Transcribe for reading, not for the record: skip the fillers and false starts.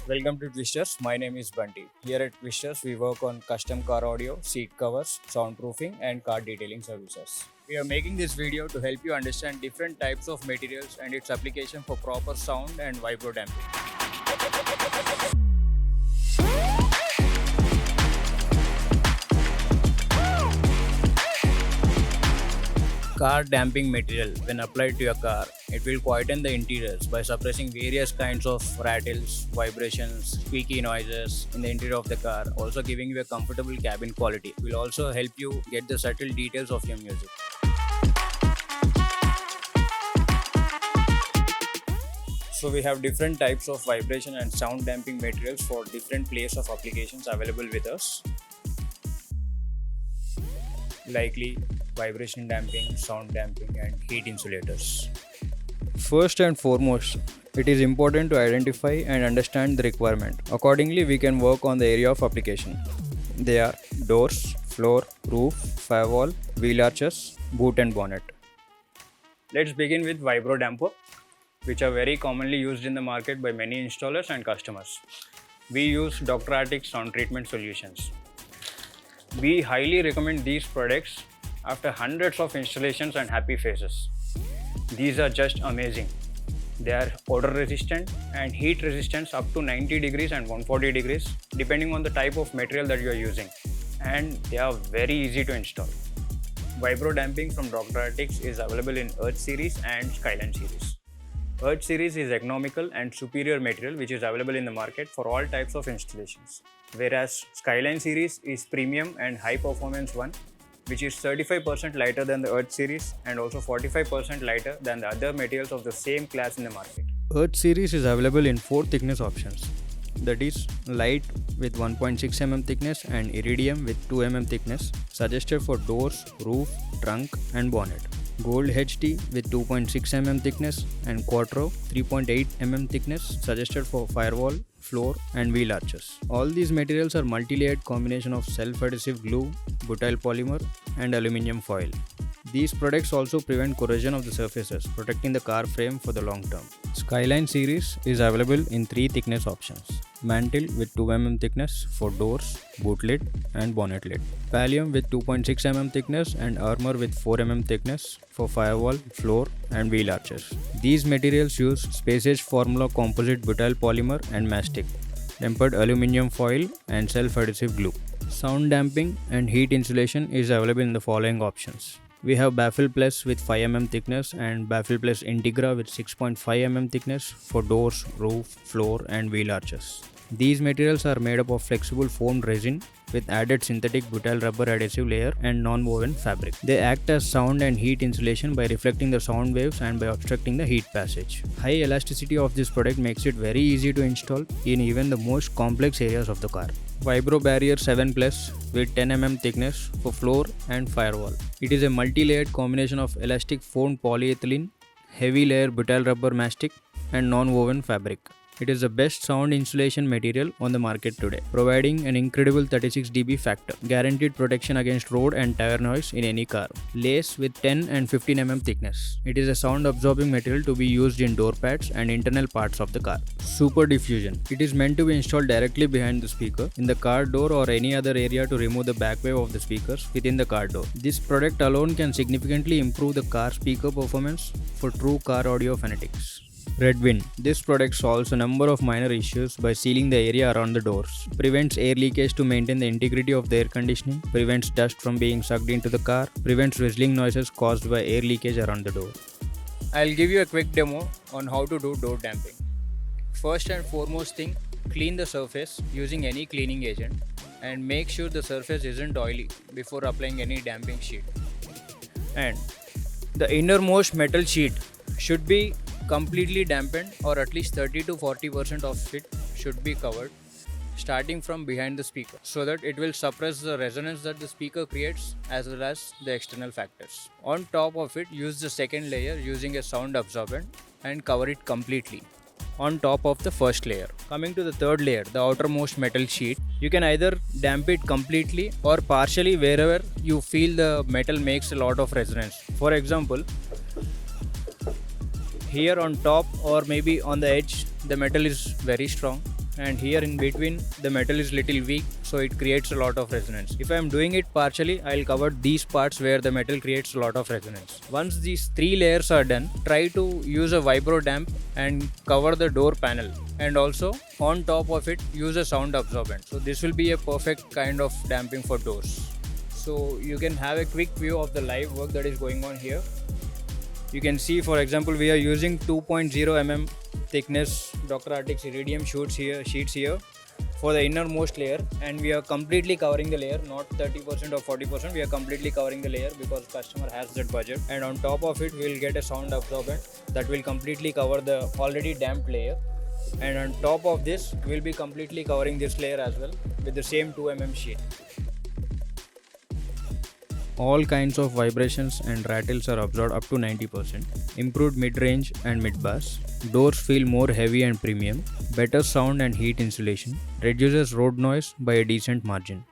Welcome to Twisters. My name is Bunty. Here at Twisters, we work on custom car audio, seat covers, soundproofing, and car detailing services. We are making this video to help you understand different types of materials and its application for proper sound and vibro damping. Car damping material, when applied to your car, it will quieten the interiors by suppressing various kinds of rattles, vibrations, squeaky noises in the interior of the car, also giving you a comfortable cabin quality. It will also help you get the subtle details of your music. So we have different types of vibration and sound damping materials for different place of applications available with us. Likely vibration damping, sound damping, and heat insulators. First and foremost, it is important to identify and understand the requirement. Accordingly, we can work on the area of application. They are doors, floor, roof, firewall, wheel arches, boot and bonnet. Let's begin with vibro damper, which are very commonly used in the market by many installers and customers. We use Dr. Arctic sound treatment solutions. We highly recommend these products after hundreds of installations and happy faces. These are just amazing. They are odor resistant and heat resistant up to 90 degrees and 140 degrees depending on the type of material that you are using, and they are very easy to install. Vibro damping from Dr. Arctic is available in Earth series and Skyline series. Earth series is economical and superior material which is available in the market for all types of installations, whereas Skyline series is premium and high performance one, which is 35% lighter than the Earth series and also 45% lighter than the other materials of the same class in the market. Earth series is available in 4 thickness options, that is light with 1.6 mm thickness and iridium with 2 mm thickness, suggested for doors, roof, trunk and bonnet. Gold HT with 2.6 mm thickness and Quattro 3.8 mm thickness, suggested for firewall, floor and wheel arches. All these materials are multi-layered combination of self-adhesive glue, butyl polymer and aluminium foil. These products also prevent corrosion of the surfaces, protecting the car frame for the long term. Skyline series is available in 3 thickness options. Mantle with 2 mm thickness for doors, boot lid and bonnet lid. Pallium with 2.6 mm thickness and armor with 4 mm thickness for firewall, floor and wheel arches. These materials use Space-Age Formula composite butyl polymer and mastic, tempered aluminium foil and self-adhesive glue. Sound damping and heat insulation is available in the following options. We have Baffle Plus with 5 mm thickness and Baffle Plus Integra with 6.5 mm thickness for doors, roof, floor and wheel arches. These materials are made up of flexible foamed resin with added synthetic butyl rubber adhesive layer and non-woven fabric. They act as sound and heat insulation by reflecting the sound waves and by obstructing the heat passage. High elasticity of this product makes it very easy to install in even the most complex areas of the car. Vibro Barrier 7 Plus with 10 mm thickness for floor and firewall. It is a multi-layered combination of elastic foamed polyethylene, heavy layer butyl rubber mastic and non-woven fabric. It is the best sound insulation material on the market today, providing an incredible 36 dB factor, guaranteed protection against road and tire noise in any car. Lace with 10 and 15 mm thickness. It is a sound absorbing material to be used in door pads and internal parts of the car. Super diffusion. It is meant to be installed directly behind the speaker, in the car door or any other area to remove the back wave of the speakers within the car door. This product alone can significantly improve the car speaker performance for true car audio fanatics. Redwind. This product solves a number of minor issues by sealing the area around the doors, prevents air leakage to maintain the integrity of the air conditioning, prevents dust from being sucked into the car, prevents whistling noises caused by air leakage around the door. I'll give you a quick demo on how to do door damping. First and foremost thing, clean the surface using any cleaning agent and make sure the surface isn't oily before applying any damping sheet. And the innermost metal sheet should be completely dampened, or at least 30 to 40% of it should be covered, starting from behind the speaker, so that it will suppress the resonance that the speaker creates as well as the external factors. On top of it, use the second layer using a sound absorbent and cover it completely on top of the first layer. Coming to the third layer, the outermost metal sheet, you can either damp it completely or partially wherever you feel the metal makes a lot of resonance. For example, here on top or maybe on the edge, the metal is very strong, and here in between the metal is little weak, so it creates a lot of resonance. If I am doing it partially, I'll cover these parts where the metal creates a lot of resonance. Once these 3 layers are done, try to use a vibro damp and cover the door panel, and also on top of it use a sound absorbent. So this will be a perfect kind of damping for doors. So you can have a quick view of the live work that is going on here. You can see, for example, we are using 2.0 mm thickness Dr. Arctic's iridium sheets here for the innermost layer, and we are completely covering the layer, not 30% or 40%. We are completely covering the layer because customer has that budget. And on top of it, we will get a sound absorbent that will completely cover the already damped layer. And on top of this, we'll be completely covering this layer as well with the same 2 mm sheet. All kinds of vibrations and rattles are absorbed up to 90%. Improved mid-range and mid-bass. Doors feel more heavy and premium. Better sound and heat insulation. Reduces road noise by a decent margin.